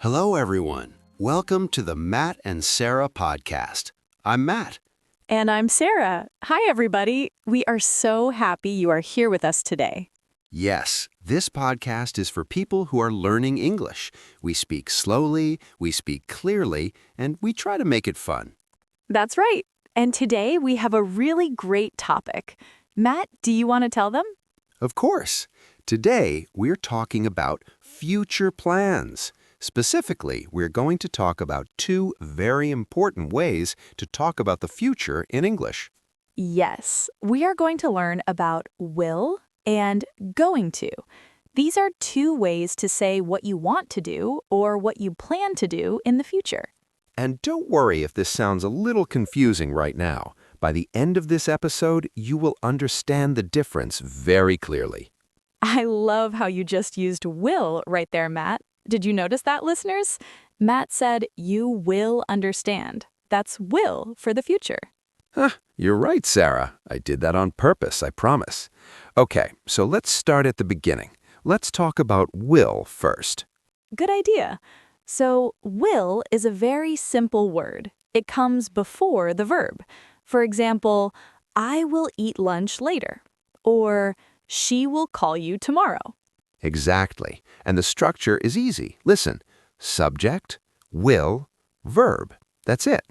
Hello, everyone. Welcome to the Matt and Sarah podcast. I'm Matt. And I'm Sarah. Hi, everybody. We are so happy you are here with us today. Yes, this podcast is for people who are learning English. We speak slowly, we speak clearly, and we try to make it fun. That's right. And today we have a really great topic. Matt, do you want to tell them? Of course. Today, we're talking about future plans. Specifically, we're going to talk about two very important ways to talk about the future in English. Yes, we are going to learn about will and going to. These are two ways to say what you want to do or what you plan to do in the future. And don't worry if this sounds a little confusing right now. By the end of this episode, you will understand the difference very clearly. I love how you just used will right there, Matt. Did you notice that, listeners? Matt said, you will understand. That's will for the future. You're right, Sarah. I did that on purpose, I promise. Okay, so let's start at the beginning. Let's talk about will first. Good idea. So, will is a very simple word. It comes before the verb. For example, I will eat lunch later. Or, she will call you tomorrow. Exactly. And the structure is easy. Listen, subject, will, verb. That's it.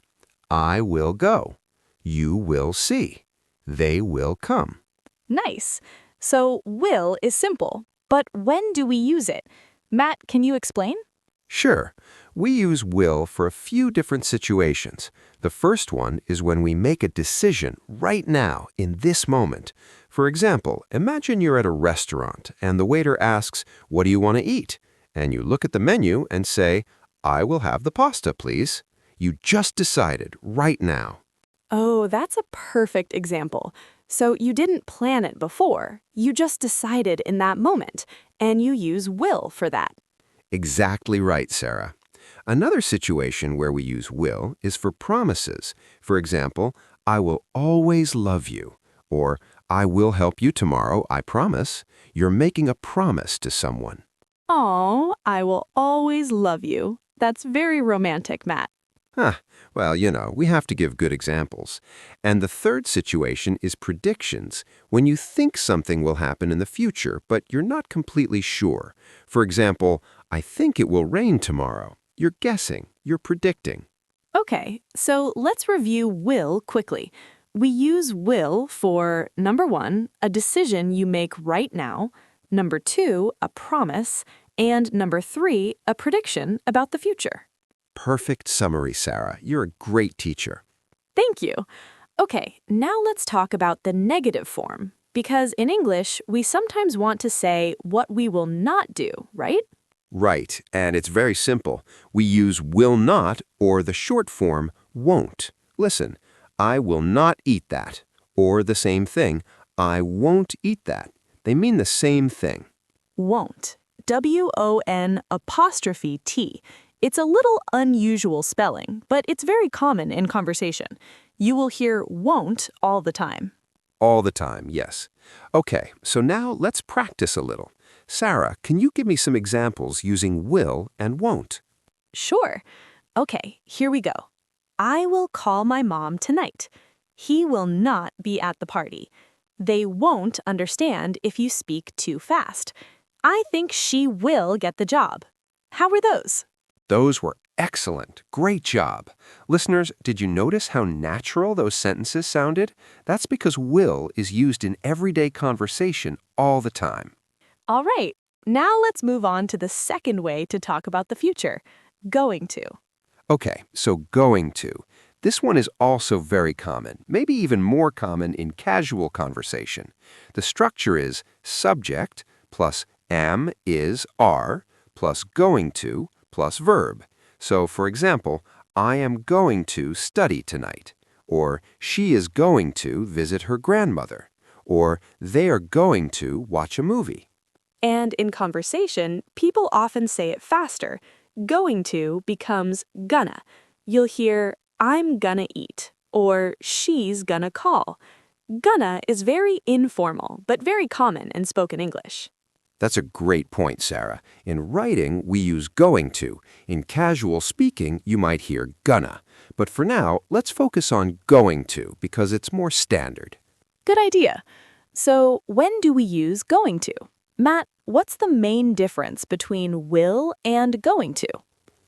I will go. You will see. They will come. Nice. So, will is simple. But when do we use it? Matt, can you explain? Sure. We use will for a few different situations. The first one is when we make a decision right now, in this moment. For example, imagine you're at a restaurant and the waiter asks, "What do you want to eat?" And you look at the menu and say, "I will have the pasta, please." You just decided right now. Oh, that's a perfect example. So you didn't plan it before. You just decided in that moment, and you use will for that. Exactly right, Sarah. Another situation where we use will is for promises. For example, I will always love you, or I will help you tomorrow, I promise. You're making a promise to someone. Aw, I will always love you. That's very romantic, Matt. Well, we have to give good examples. And the third situation is predictions, when you think something will happen in the future, but you're not completely sure. For example, I think it will rain tomorrow. You're guessing, you're predicting. Okay, so let's review will quickly. We use will for, number 1, a decision you make right now, number 2, a promise, and number 3, a prediction about the future. Perfect summary, Sarah. You're a great teacher. Thank you. Okay, now let's talk about the negative form, because in English, we sometimes want to say what we will not do, right? Right, and it's very simple. We use will not or the short form won't. Listen, I will not eat that. Or the same thing, I won't eat that. They mean the same thing. Won't. W-O-N''T. It's a little unusual spelling, but it's very common in conversation. You will hear won't all the time. All the time, yes. Okay, so now let's practice a little. Sarah, can you give me some examples using will and won't? Sure. Okay, here we go. I will call my mom tonight. He will not be at the party. They won't understand if you speak too fast. I think she will get the job. How were those? Those were excellent. Great job. Listeners, did you notice how natural those sentences sounded? That's because will is used in everyday conversation all the time. All right, now let's move on to the second way to talk about the future, going to. Okay, so going to. This one is also very common, maybe even more common in casual conversation. The structure is subject plus am, is, are, plus going to, plus verb. So, for example, I am going to study tonight. Or she is going to visit her grandmother. Or they are going to watch a movie. And in conversation, people often say it faster. Going to becomes gonna. You'll hear, I'm gonna eat, or she's gonna call. Gonna is very informal, but very common in spoken English. That's a great point, Sarah. In writing, we use going to. In casual speaking, you might hear gonna. But for now, let's focus on going to because it's more standard. Good idea. So, when do we use going to? Matt, what's the main difference between will and going to?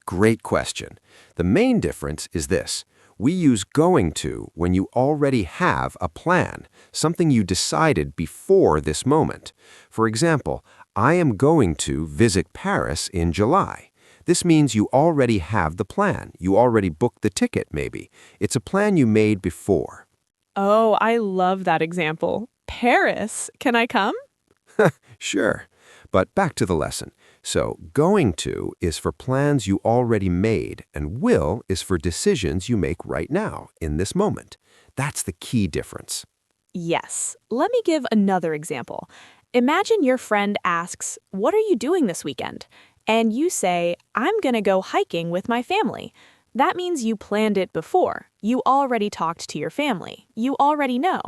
Great question. The main difference is this. We use going to when you already have a plan, something you decided before this moment. For example, I am going to visit Paris in July. This means you already have the plan. You already booked the ticket, maybe. It's a plan you made before. Oh, I love that example. Paris, can I come? Sure. But back to the lesson. So, going to is for plans you already made, and will is for decisions you make right now, in this moment. That's the key difference. Yes. Let me give another example. Imagine your friend asks, "What are you doing this weekend?" And you say, "I'm going to go hiking with my family." That means you planned it before. You already talked to your family. You already know.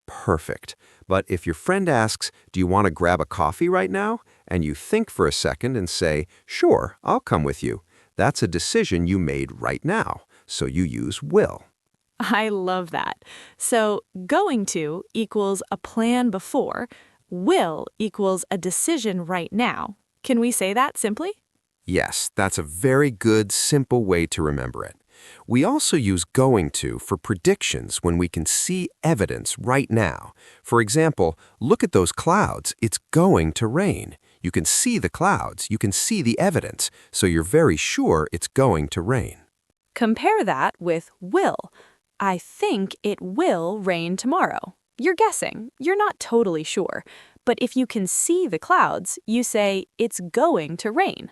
Perfect. But if your friend asks, do you want to grab a coffee right now? And you think for a second and say, sure, I'll come with you. That's a decision you made right now. So you use will. I love that. So, going to equals a plan before, will equals a decision right now. Can we say that simply? Yes, that's a very good, simple way to remember it. We also use going to for predictions when we can see evidence right now. For example, look at those clouds. It's going to rain. You can see the clouds. You can see the evidence. So you're very sure it's going to rain. Compare that with will. I think it will rain tomorrow. You're guessing. You're not totally sure. But if you can see the clouds, you say it's going to rain.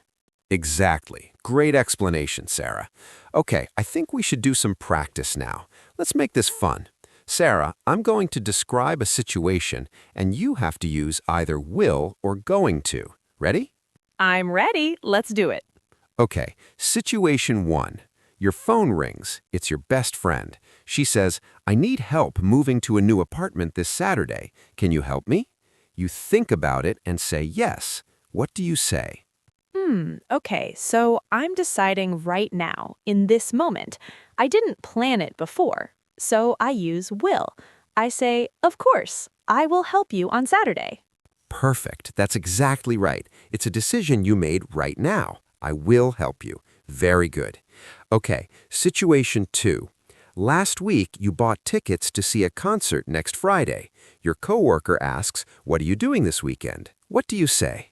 Exactly. Great explanation, Sarah. Okay, I think we should do some practice now. Let's make this fun. Sarah, I'm going to describe a situation, and you have to use either will or going to. Ready? I'm ready. Let's do it. Okay, situation 1. Your phone rings. It's your best friend. She says, I need help moving to a new apartment this Saturday. Can you help me? You think about it and say yes. What do you say? Okay, so I'm deciding right now, in this moment. I didn't plan it before, so I use will. I say, of course, I will help you on Saturday. Perfect. That's exactly right. It's a decision you made right now. I will help you. Very good. Okay, situation 2. Last week, you bought tickets to see a concert next Friday. Your coworker asks, what are you doing this weekend? What do you say?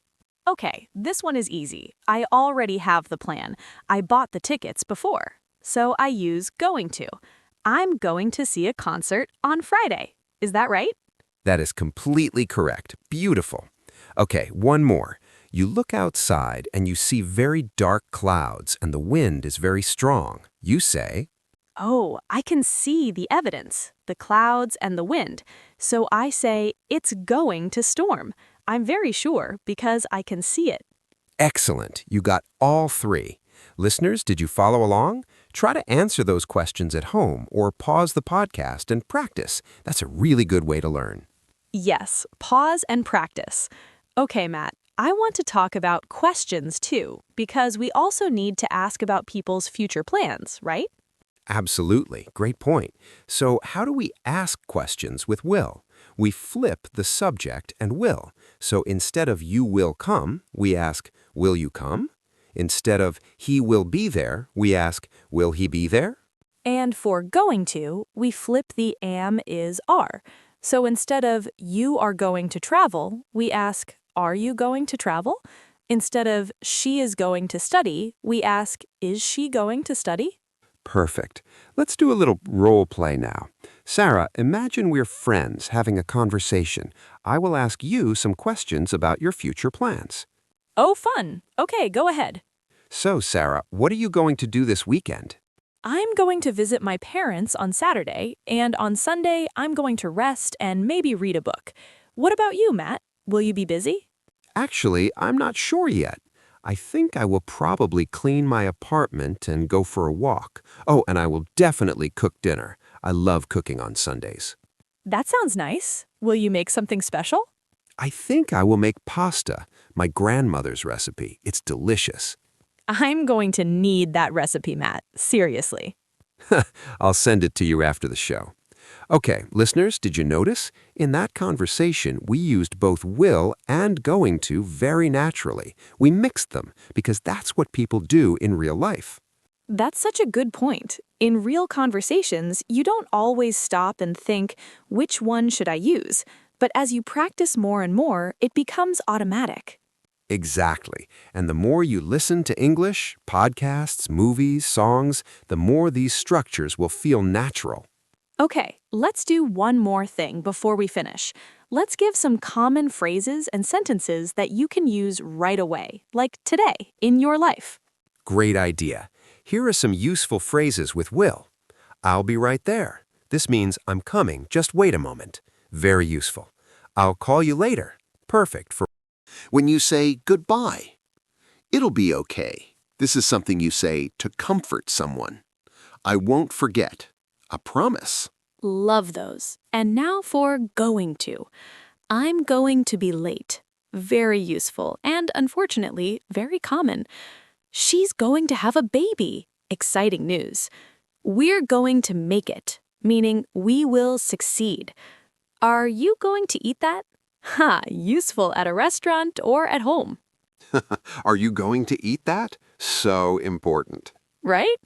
Okay, this one is easy. I already have the plan. I bought the tickets before. So I use going to. I'm going to see a concert on Friday. Is that right? That is completely correct. Beautiful. Okay, one more. You look outside and you see very dark clouds and the wind is very strong. You say, Oh, I can see the evidence, the clouds and the wind. So I say, it's going to storm. I'm very sure because I can see it. excellent. You got all 3. Listeners, did you follow along? Try to answer those questions at home or pause the podcast and practice. That's a really good way to learn. Yes, pause and practice. Okay, Matt, I want to talk about questions too, because we also need to ask about people's future plans, right? Absolutely. Great point. So how do we ask questions with will? We flip the subject and will. So instead of you will come, we ask, will you come? Instead of he will be there, we ask, will he be there? And for going to, we flip the am, is, are. So instead of you are going to travel, we ask, are you going to travel? Instead of she is going to study, we ask, is she going to study? Perfect. Let's do a little role play now. Sarah, imagine we're friends having a conversation. I will ask you some questions about your future plans. Oh, fun. Okay, go ahead. So, Sarah, what are you going to do this weekend? I'm going to visit my parents on Saturday, and on Sunday, I'm going to rest and maybe read a book. What about you, Matt? Will you be busy? Actually, I'm not sure yet. I think I will probably clean my apartment and go for a walk. Oh, and I will definitely cook dinner. I love cooking on Sundays. That sounds nice. Will you make something special? I think I will make pasta, my grandmother's recipe. It's delicious. I'm going to need that recipe, Matt. Seriously. I'll send it to you after the show. Okay, listeners, did you notice? In that conversation, we used both will and going to very naturally. We mixed them because that's what people do in real life. That's such a good point. In real conversations, you don't always stop and think, which one should I use? But as you practice more and more, it becomes automatic. Exactly. And the more you listen to English, podcasts, movies, songs, the more these structures will feel natural. Okay, let's do one more thing before we finish. Let's give some common phrases and sentences that you can use right away, like today, in your life. Great idea. Here are some useful phrases with will. I'll be right there. This means I'm coming, just wait a moment. Very useful. I'll call you later. Perfect for When you say goodbye, it'll be okay. This is something you say to comfort someone. I won't forget. A promise. Love those. And now for going to. I'm going to be late. Very useful and, unfortunately, very common. She's going to have a baby. Exciting news. We're going to make it, meaning we will succeed. Are you going to eat that? Ha, useful at a restaurant or at home, Are you going to eat that? So important. right?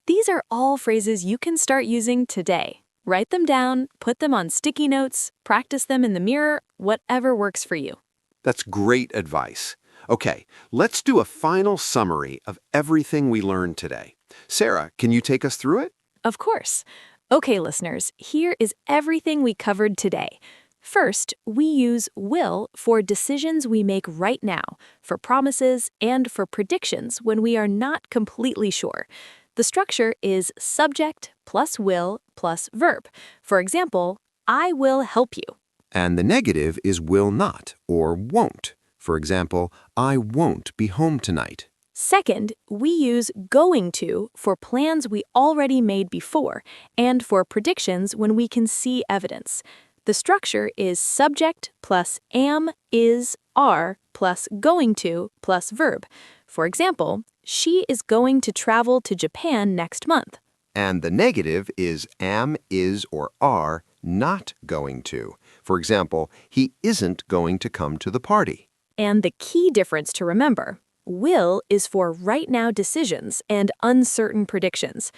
These are all phrases you can start using today. Write them down, put them on sticky notes, practice them in the mirror, whatever works for you. That's great advice. Okay, let's do a final summary of everything we learned today. Sarah, can you take us through it? Of course. Okay, listeners, here is everything we covered today. First, we use will for decisions we make right now, for promises, and for predictions when we are not completely sure. The structure is subject plus will plus verb. For example, I will help you. And the negative is will not or won't. For example, I won't be home tonight. Second, we use going to for plans we already made before and for predictions when we can see evidence. The structure is subject plus am, is, are plus going to plus verb. For example, she is going to travel to Japan next month. And the negative is am, is, or are not going to. For example, he isn't going to come to the party. And the key difference to remember, will is for right now decisions and uncertain predictions.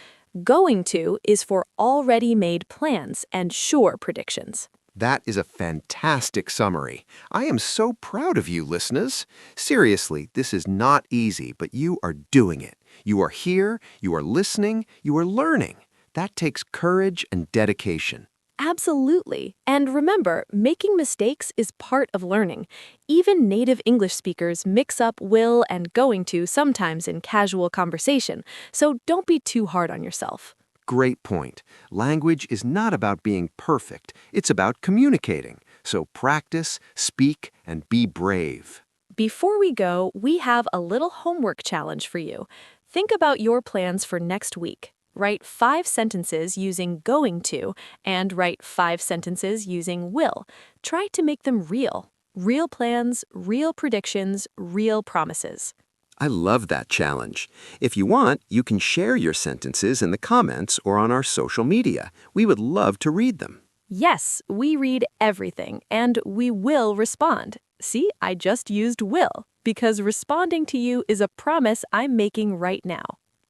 Going to is for already made plans and sure predictions. That is a fantastic summary. I am so proud of you, listeners. Seriously, this is not easy, but you are doing it. You are here, you are listening, you are learning. That takes courage and dedication. Absolutely. And remember, making mistakes is part of learning. Even native English speakers mix up will and going to sometimes in casual conversation, so don't be too hard on yourself. Great point. Language is not about being perfect. It's about communicating. So practice, speak, and be brave. Before we go, we have a little homework challenge for you. Think about your plans for next week. Write 5 sentences using going to and write 5 sentences using will. Try to make them real. Real plans, real predictions, real promises. I love that challenge. If you want, you can share your sentences in the comments or on our social media. We would love to read them. Yes, we read everything and we will respond. See, I just used will because responding to you is a promise I'm making right now.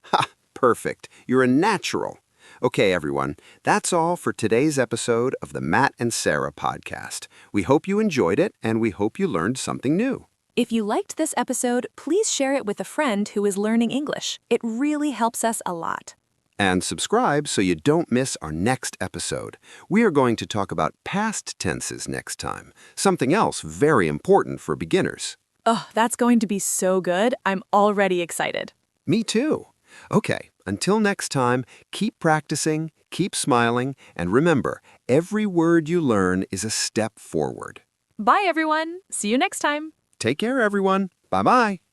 Ha! Perfect. You're a natural. Okay, everyone, that's all for today's episode of the Matt and Sarah podcast. We hope you enjoyed it, and we hope you learned something new. If you liked this episode, please share it with a friend who is learning English. It really helps us a lot. And subscribe so you don't miss our next episode. We are going to talk about past tenses next time, something else very important for beginners. Oh, that's going to be so good. I'm already excited. Me too. Okay, until next time, keep practicing, keep smiling, and remember, every word you learn is a step forward. Bye, everyone. See you next time. Take care, everyone. Bye-bye.